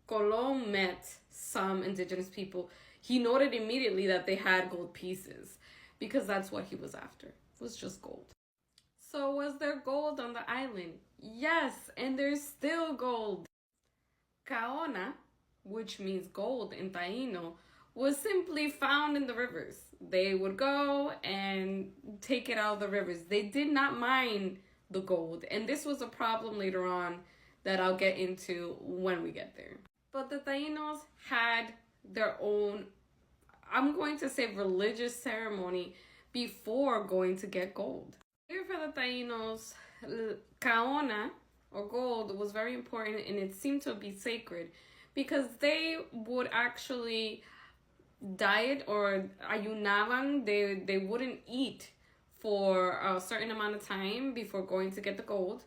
Colón met some indigenous people, he noted immediately that they had gold pieces because that's what he was after. It was just gold. So was there gold on the island? Yes, and there's still gold. Caona, which means gold in Taino, was simply found in the rivers. They would go and take it out of the rivers. They did not mine the gold, and this was a problem later on that I'll get into when we get there. But the Taínos had their own, I'm going to say, religious ceremony before going to get gold. Here for the Taínos, Caona, or gold, was very important, and it seemed to be sacred because they would actually diet or ayunaban. They wouldn't eat for a certain amount of time before going to get the gold.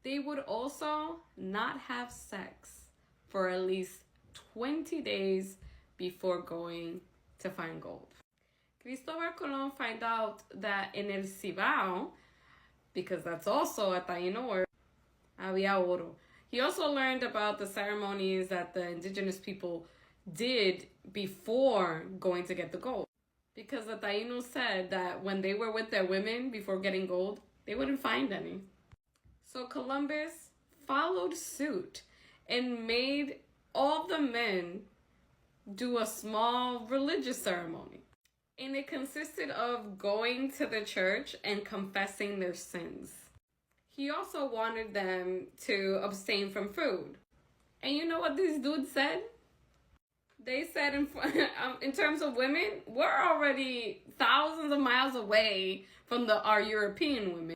They would also not have sex for at least 20 days before going to find gold. Cristóbal Colón found out that in El Cibao, because that's also a Taino word, había oro. He also learned about the ceremonies that the indigenous people did before going to get the gold. Because the Taínos said that when they were with their women before getting gold, they wouldn't find any. So Columbus followed suit and made all the men do a small religious ceremony. And it consisted of going to the church and confessing their sins. He also wanted them to abstain from food. And you know what these dudes said? They said in terms of women, we're already thousands of miles away from our European women.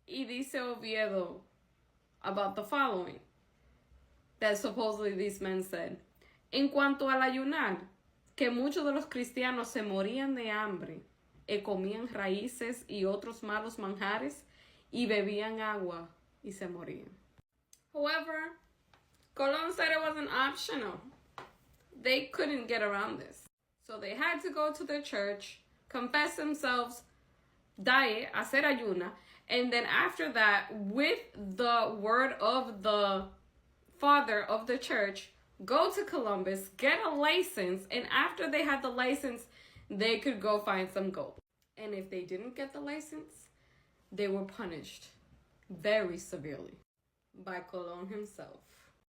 Y dice Oviedo about the following, that supposedly these men said, en cuanto al ayunar, que muchos de los cristianos se morían de hambre, y comían raíces y otros malos manjares, y bebían agua, y se morían. However, Colón said it wasn't optional. They couldn't get around this. So they had to go to the church, confess themselves, diet, hacer ayuna, and then after that, with the word of the father of the church, go to Columbus, get a license, and after they had the license, they could go find some gold. And if they didn't get the license, they were punished very severely by Colón himself.